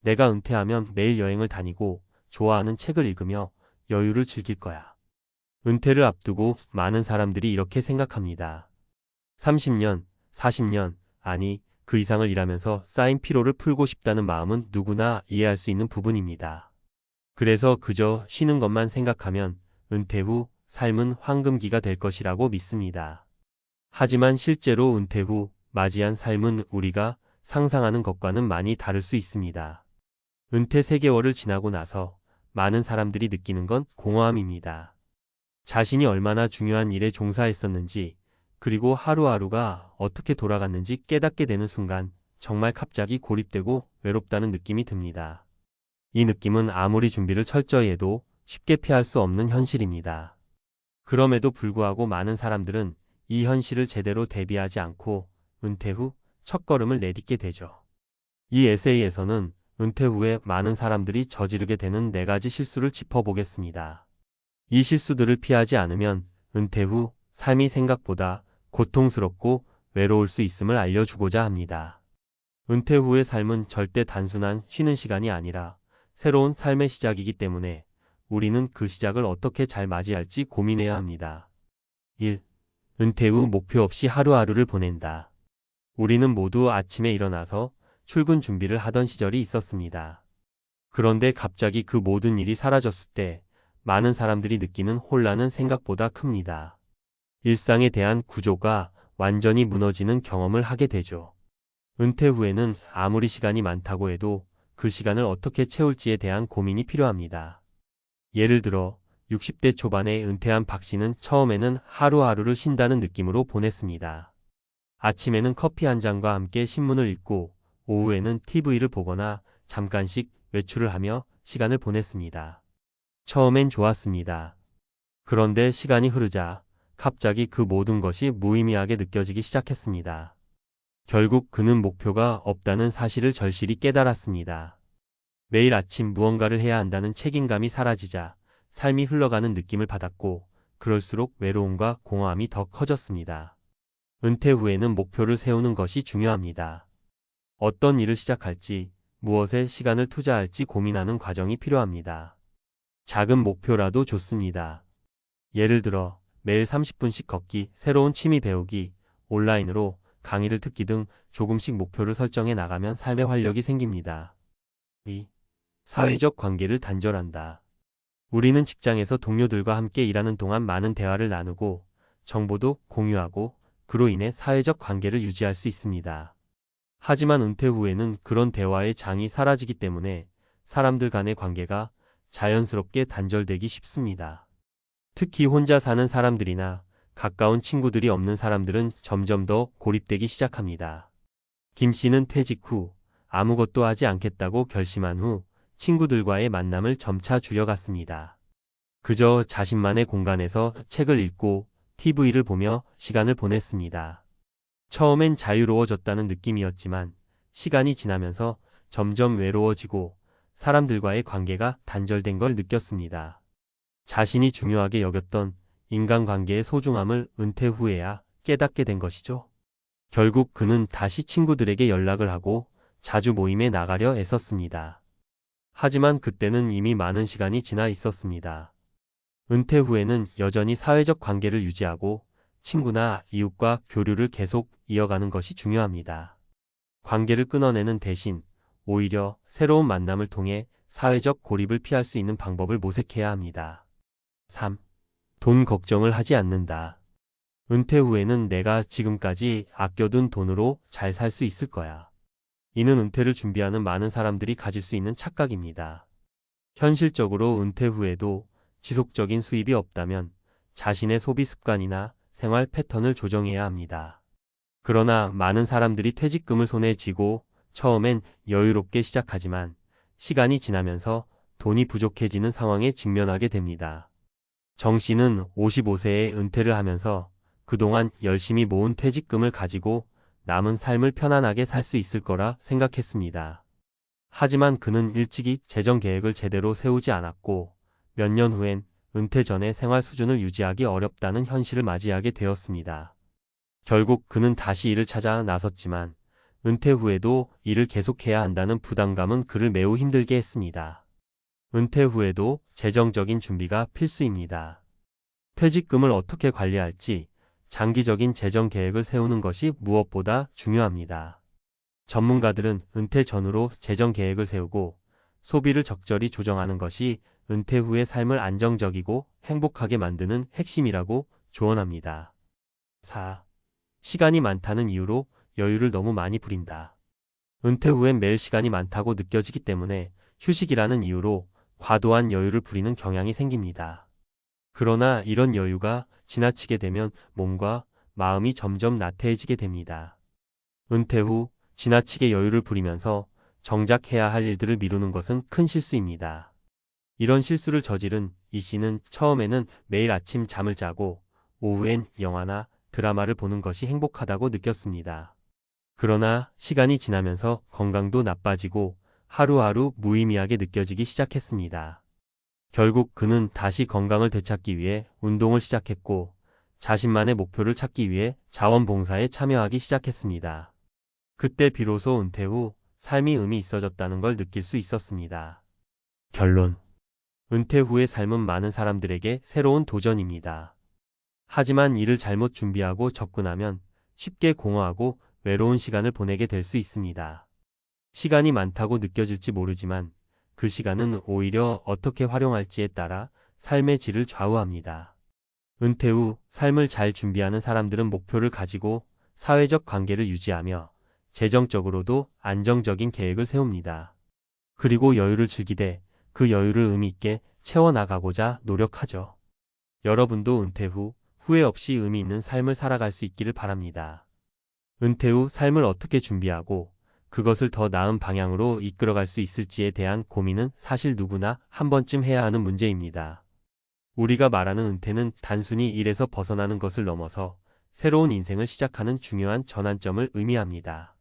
내가 은퇴하면 매일 여행을 다니고 좋아하는 책을 읽으며 여유를 즐길 거야. 은퇴를 앞두고 많은 사람들이 이렇게 생각합니다. 30년, 40년, 아니, 그 이상을 일하면서 쌓인 피로를 풀고 싶다는 마음은 누구나 이해할 수 있는 부분입니다. 그래서 그저 쉬는 것만 생각하면 은퇴 후 삶은 황금기가 될 것이라고 믿습니다. 하지만 실제로 은퇴 후 맞이한 삶은 우리가 상상하는 것과는 많이 다를 수 있습니다. 은퇴 3개월을 지나고 나서 많은 사람들이 느끼는 건 공허함입니다. 자신이 얼마나 중요한 일에 종사했었는지, 그리고 하루하루가 어떻게 돌아갔는지 깨닫게 되는 순간 정말 갑자기 고립되고 외롭다는 느낌이 듭니다. 이 느낌은 아무리 준비를 철저히 해도 쉽게 피할 수 없는 현실입니다. 그럼에도 불구하고 많은 사람들은 이 현실을 제대로 대비하지 않고 은퇴 후 첫걸음을 내딛게 되죠. 이 에세이에서는 은퇴 후에 많은 사람들이 저지르게 되는 4가지 실수를 짚어보겠습니다. 이 실수들을 피하지 않으면 은퇴 후 삶이 생각보다 고통스럽고 외로울 수 있음을 알려주고자 합니다. 은퇴 후의 삶은 절대 단순한 쉬는 시간이 아니라 새로운 삶의 시작이기 때문에 우리는 그 시작을 어떻게 잘 맞이할지 고민해야 합니다. 1. 은퇴 후 목표 없이 하루하루를 보낸다. 우리는 모두 아침에 일어나서 출근 준비를 하던 시절이 있었습니다. 그런데 갑자기 그 모든 일이 사라졌을 때 많은 사람들이 느끼는 혼란은 생각보다 큽니다. 일상에 대한 구조가 완전히 무너지는 경험을 하게 되죠. 은퇴 후에는 아무리 시간이 많다고 해도 그 시간을 어떻게 채울지에 대한 고민이 필요합니다. 예를 들어 60대 초반에 은퇴한 박 씨는 처음에는 하루하루를 쉰다는 느낌으로 보냈습니다. 아침에는 커피 한 잔과 함께 신문을 읽고 오후에는 TV를 보거나 잠깐씩 외출을 하며 시간을 보냈습니다. 처음엔 좋았습니다. 그런데 시간이 흐르자 갑자기 그 모든 것이 무의미하게 느껴지기 시작했습니다. 결국 그는 목표가 없다는 사실을 절실히 깨달았습니다. 매일 아침 무언가를 해야 한다는 책임감이 사라지자 삶이 흘러가는 느낌을 받았고 그럴수록 외로움과 공허함이 더 커졌습니다. 은퇴 후에는 목표를 세우는 것이 중요합니다. 어떤 일을 시작할지, 무엇에 시간을 투자할지 고민하는 과정이 필요합니다. 작은 목표라도 좋습니다. 예를 들어 매일 30분씩 걷기, 새로운 취미 배우기, 온라인으로 강의를 듣기 등 조금씩 목표를 설정해 나가면 삶의 활력이 생깁니다. 2. 사회적 관계를 단절한다. 우리는 직장에서 동료들과 함께 일하는 동안 많은 대화를 나누고 정보도 공유하고 그로 인해 사회적 관계를 유지할 수 있습니다. 하지만 은퇴 후에는 그런 대화의 장이 사라지기 때문에 사람들 간의 관계가 자연스럽게 단절되기 쉽습니다. 특히 혼자 사는 사람들이나 가까운 친구들이 없는 사람들은 점점 더 고립되기 시작합니다. 김 씨는 퇴직 후 아무것도 하지 않겠다고 결심한 후 친구들과의 만남을 점차 줄여갔습니다. 그저 자신만의 공간에서 책을 읽고 TV를 보며 시간을 보냈습니다. 처음엔 자유로워졌다는 느낌이었지만 시간이 지나면서 점점 외로워지고 사람들과의 관계가 단절된 걸 느꼈습니다. 자신이 중요하게 여겼던 인간관계의 소중함을 은퇴 후에야 깨닫게 된 것이죠. 결국 그는 다시 친구들에게 연락을 하고 자주 모임에 나가려 애썼습니다. 하지만 그때는 이미 많은 시간이 지나 있었습니다. 은퇴 후에는 여전히 사회적 관계를 유지하고 친구나 이웃과 교류를 계속 이어가는 것이 중요합니다. 관계를 끊어내는 대신 오히려 새로운 만남을 통해 사회적 고립을 피할 수 있는 방법을 모색해야 합니다. 3. 돈 걱정을 하지 않는다. 은퇴 후에는 내가 지금까지 아껴둔 돈으로 잘 살 수 있을 거야. 이는 은퇴를 준비하는 많은 사람들이 가질 수 있는 착각입니다. 현실적으로 은퇴 후에도 지속적인 수입이 없다면 자신의 소비 습관이나 생활 패턴을 조정해야 합니다. 그러나 많은 사람들이 퇴직금을 손에 쥐고 처음엔 여유롭게 시작하지만 시간이 지나면서 돈이 부족해지는 상황에 직면하게 됩니다. 정 씨는 55세에 은퇴를 하면서 그동안 열심히 모은 퇴직금을 가지고 남은 삶을 편안하게 살 수 있을 거라 생각했습니다. 하지만 그는 일찍이 재정 계획을 제대로 세우지 않았고 몇 년 후엔 은퇴 전의 생활 수준을 유지하기 어렵다는 현실을 맞이하게 되었습니다. 결국 그는 다시 일을 찾아 나섰지만 은퇴 후에도 일을 계속해야 한다는 부담감은 그를 매우 힘들게 했습니다. 은퇴 후에도 재정적인 준비가 필수입니다. 퇴직금을 어떻게 관리할지 장기적인 재정 계획을 세우는 것이 무엇보다 중요합니다. 전문가들은 은퇴 전후로 재정 계획을 세우고 소비를 적절히 조정하는 것이 은퇴 후의 삶을 안정적이고 행복하게 만드는 핵심이라고 조언합니다. 4. 시간이 많다는 이유로 여유를 너무 많이 부린다. 은퇴 후엔 매일 시간이 많다고 느껴지기 때문에 휴식이라는 이유로 과도한 여유를 부리는 경향이 생깁니다. 그러나 이런 여유가 지나치게 되면 몸과 마음이 점점 나태해지게 됩니다. 은퇴 후 지나치게 여유를 부리면서 정작 해야 할 일들을 미루는 것은 큰 실수입니다. 이런 실수를 저지른 이 씨는 처음에는 매일 아침 잠을 자고 오후엔 영화나 드라마를 보는 것이 행복하다고 느꼈습니다. 그러나 시간이 지나면서 건강도 나빠지고 하루하루 무의미하게 느껴지기 시작했습니다. 결국 그는 다시 건강을 되찾기 위해 운동을 시작했고 자신만의 목표를 찾기 위해 자원봉사에 참여하기 시작했습니다. 그때 비로소 은퇴 후 삶이 의미 있어졌다는 걸 느낄 수 있었습니다. 결론. 은퇴 후의 삶은 많은 사람들에게 새로운 도전입니다. 하지만 이를 잘못 준비하고 접근하면 쉽게 공허하고 외로운 시간을 보내게 될 수 있습니다. 시간이 많다고 느껴질지 모르지만 그 시간은 오히려 어떻게 활용할지에 따라 삶의 질을 좌우합니다. 은퇴 후 삶을 잘 준비하는 사람들은 목표를 가지고 사회적 관계를 유지하며 재정적으로도 안정적인 계획을 세웁니다. 그리고 여유를 즐기되 그 여유를 의미 있게 채워나가고자 노력하죠. 여러분도 은퇴 후 후회 없이 의미 있는 삶을 살아갈 수 있기를 바랍니다. 은퇴 후 삶을 어떻게 준비하고 그것을 더 나은 방향으로 이끌어갈 수 있을지에 대한 고민은 사실 누구나 한 번쯤 해야 하는 문제입니다. 우리가 말하는 은퇴는 단순히 일에서 벗어나는 것을 넘어서 새로운 인생을 시작하는 중요한 전환점을 의미합니다.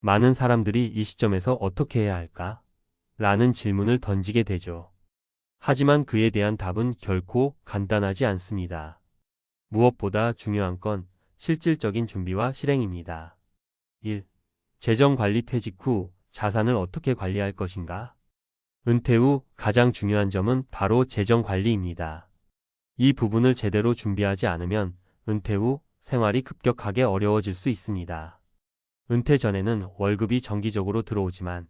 많은 사람들이 이 시점에서 어떻게 해야 할까? 라는 질문을 던지게 되죠. 하지만 그에 대한 답은 결코 간단하지 않습니다. 무엇보다 중요한 건 실질적인 준비와 실행입니다. 1. 재정관리. 퇴직 후 자산을 어떻게 관리할 것인가? 은퇴 후 가장 중요한 점은 바로 재정관리입니다. 이 부분을 제대로 준비하지 않으면 은퇴 후 생활이 급격하게 어려워질 수 있습니다. 은퇴 전에는 월급이 정기적으로 들어오지만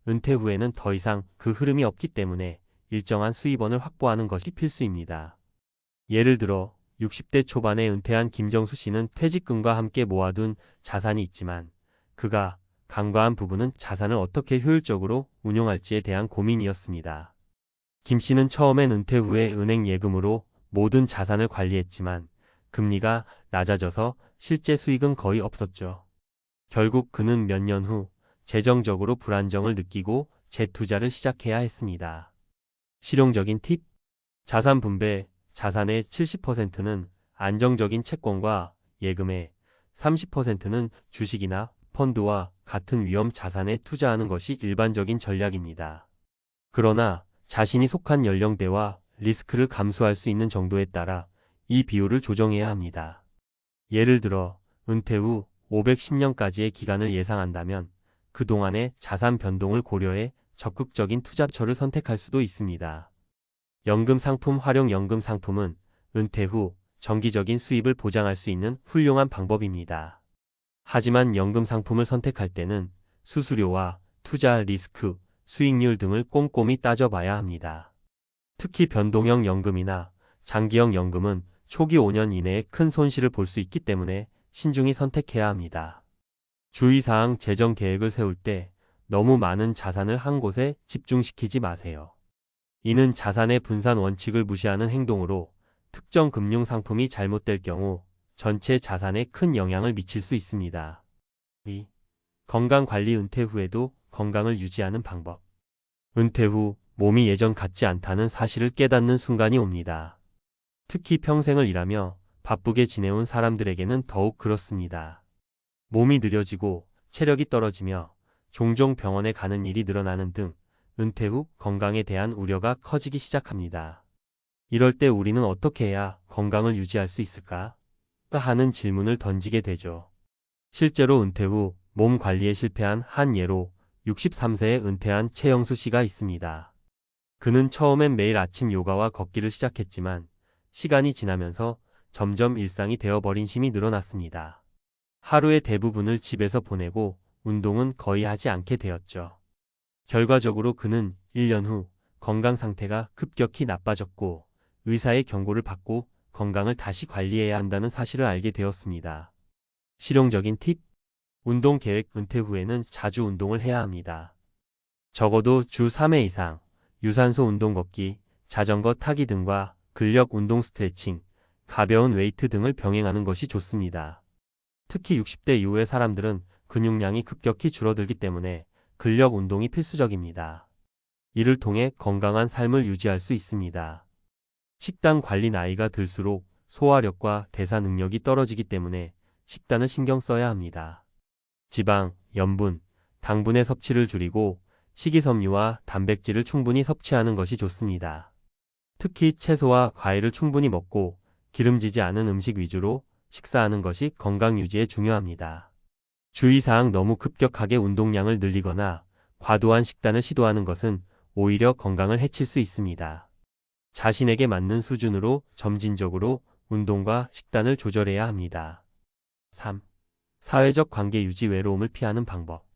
은퇴 후에는 더 이상 그 흐름이 없기 때문에 일정한 수입원을 확보하는 것이 필수입니다. 예를 들어 60대 초반에 은퇴한 김정수 씨는 퇴직금과 함께 모아둔 자산이 있지만 그가 간과한 부분은 자산을 어떻게 효율적으로 운용할지에 대한 고민이었습니다. 김 씨는 처음엔 은퇴 후에 은행 예금으로 모든 자산을 관리했지만 금리가 낮아져서 실제 수익은 거의 없었죠. 결국 그는 몇 년 후 재정적으로 불안정을 느끼고 재투자를 시작해야 했습니다. 실용적인 팁. 자산 분배. 자산의 70%는 안정적인 채권과 예금에 30%는 주식이나 펀드와 같은 위험 자산에 투자하는 것이 일반적인 전략입니다. 그러나 자신이 속한 연령대와 리스크를 감수할 수 있는 정도에 따라 이 비율을 조정해야 합니다. 예를 들어 은퇴 후 510년까지의 기간을 예상한다면 그동안의 자산 변동을 고려해 적극적인 투자처를 선택할 수도 있습니다. 연금 상품 활용. 연금 상품은 은퇴 후 정기적인 수입을 보장할 수 있는 훌륭한 방법입니다. 하지만 연금 상품을 선택할 때는 수수료와 투자 리스크, 수익률 등을 꼼꼼히 따져봐야 합니다. 특히 변동형 연금이나 장기형 연금은 초기 5년 이내에 큰 손실을 볼 수 있기 때문에 신중히 선택해야 합니다. 주의사항. 재정 계획을 세울 때 너무 많은 자산을 한 곳에 집중시키지 마세요. 이는 자산의 분산 원칙을 무시하는 행동으로 특정 금융 상품이 잘못될 경우 전체 자산에 큰 영향을 미칠 수 있습니다. 2. 건강관리. 은퇴 후에도 건강을 유지하는 방법. 은퇴 후 몸이 예전 같지 않다는 사실을 깨닫는 순간이 옵니다. 특히 평생을 일하며 바쁘게 지내온 사람들에게는 더욱 그렇습니다. 몸이 느려지고 체력이 떨어지며 종종 병원에 가는 일이 늘어나는 등 은퇴 후 건강에 대한 우려가 커지기 시작합니다. 이럴 때 우리는 어떻게 해야 건강을 유지할 수 있을까? 하는 질문을 던지게 되죠. 실제로 은퇴 후 몸 관리에 실패한 한 예로 63세에 은퇴한 최영수 씨가 있습니다. 그는 처음엔 매일 아침 요가와 걷기를 시작했지만 시간이 지나면서 점점 일상이 되어버린 힘이 늘어났습니다. 하루의 대부분을 집에서 보내고 운동은 거의 하지 않게 되었죠. 결과적으로 그는 1년 후 건강 상태가 급격히 나빠졌고 의사의 경고를 받고 건강을 다시 관리해야 한다는 사실을 알게 되었습니다. 실용적인 팁: 운동 계획. 은퇴 후에는 자주 운동을 해야 합니다. 적어도 주 3회 이상 유산소 운동 걷기, 자전거 타기 등과 근력 운동 스트레칭, 가벼운 웨이트 등을 병행하는 것이 좋습니다. 특히 60대 이후의 사람들은 근육량이 급격히 줄어들기 때문에 근력 운동이 필수적입니다. 이를 통해 건강한 삶을 유지할 수 있습니다. 식단 관리. 나이가 들수록 소화력과 대사 능력이 떨어지기 때문에 식단을 신경 써야 합니다. 지방, 염분, 당분의 섭취를 줄이고 식이섬유와 단백질을 충분히 섭취하는 것이 좋습니다. 특히 채소와 과일을 충분히 먹고 기름지지 않은 음식 위주로 식사하는 것이 건강 유지에 중요합니다. 주의사항: 너무 급격하게 운동량을 늘리거나 과도한 식단을 시도하는 것은 오히려 건강을 해칠 수 있습니다. 자신에게 맞는 수준으로 점진적으로 운동과 식단을 조절해야 합니다. 3. 사회적 관계 유지. 외로움을 피하는 방법.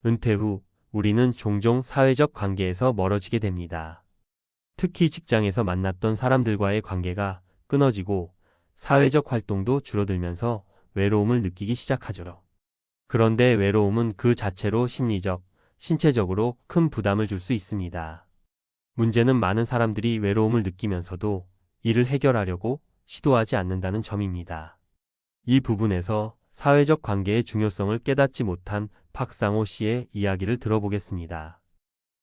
은퇴 후 우리는 종종 사회적 관계에서 멀어지게 됩니다. 특히 직장에서 만났던 사람들과의 관계가 끊어지고 사회적 활동도 줄어들면서 외로움을 느끼기 시작하죠. 그런데 외로움은 그 자체로 심리적, 신체적으로 큰 부담을 줄 수 있습니다. 문제는 많은 사람들이 외로움을 느끼면서도 이를 해결하려고 시도하지 않는다는 점입니다. 이 부분에서 사회적 관계의 중요성을 깨닫지 못한 박상호 씨의 이야기를 들어보겠습니다.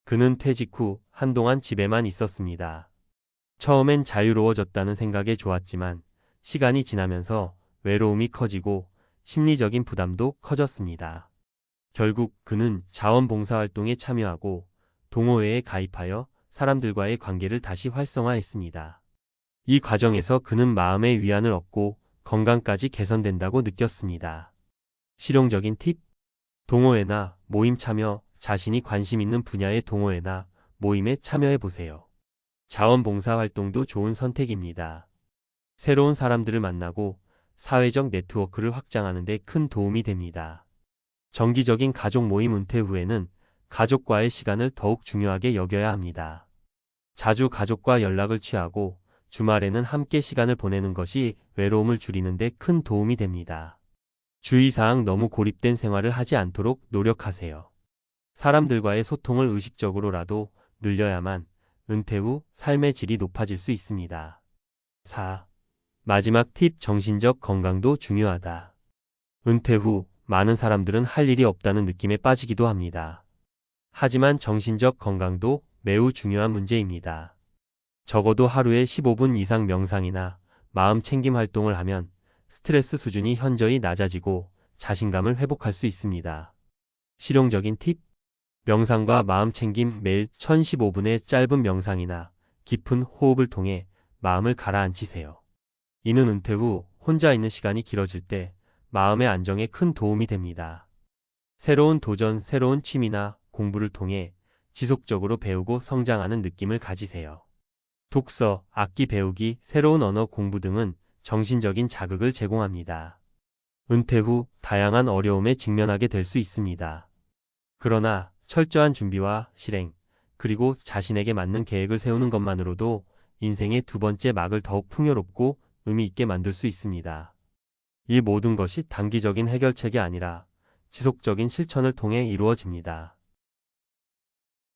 그는 퇴직 후 한동안 집에만 있었습니다. 처음엔 자유로워졌다는 생각에 좋았지만 시간이 지나면서 외로움이 커지고 심리적인 부담도 커졌습니다. 결국 그는 자원봉사활동에 참여하고 동호회에 가입하여 사람들과의 관계를 다시 활성화했습니다. 이 과정에서 그는 마음의 위안을 얻고 건강까지 개선된다고 느꼈습니다. 실용적인 팁: 동호회나 모임 참여. 자신이 관심 있는 분야의 동호회나 모임에 참여해 보세요. 자원봉사활동도 좋은 선택입니다. 새로운 사람들을 만나고 사회적 네트워크를 확장하는 데 큰 도움이 됩니다. 정기적인 가족 모임. 은퇴 후에는 가족과의 시간을 더욱 중요하게 여겨야 합니다. 자주 가족과 연락을 취하고 주말에는 함께 시간을 보내는 것이 외로움을 줄이는 데 큰 도움이 됩니다. 주의사항: 너무 고립된 생활을 하지 않도록 노력하세요. 사람들과의 소통을 의식적으로라도 늘려야만 은퇴 후 삶의 질이 높아질 수 있습니다. 4. 마지막 팁: 정신적 건강도 중요하다. 은퇴 후 많은 사람들은 할 일이 없다는 느낌에 빠지기도 합니다. 하지만 정신적 건강도 매우 중요한 문제입니다. 적어도 하루에 15분 이상 명상이나 마음 챙김 활동을 하면 스트레스 수준이 현저히 낮아지고 자신감을 회복할 수 있습니다. 실용적인 팁: 명상과 마음 챙김. 매일 1015분의 짧은 명상이나 깊은 호흡을 통해 마음을 가라앉히세요. 이는 은퇴 후 혼자 있는 시간이 길어질 때 마음의 안정에 큰 도움이 됩니다. 새로운 도전, 새로운 취미나 공부를 통해 지속적으로 배우고 성장하는 느낌을 가지세요. 독서, 악기 배우기, 새로운 언어 공부 등은 정신적인 자극을 제공합니다. 은퇴 후 다양한 어려움에 직면하게 될 수 있습니다. 그러나 철저한 준비와 실행, 그리고 자신에게 맞는 계획을 세우는 것만으로도 인생의 두 번째 막을 더욱 풍요롭고 의미 있게 만들 수 있습니다. 이 모든 것이 단기적인 해결책이 아니라 지속적인 실천을 통해 이루어집니다.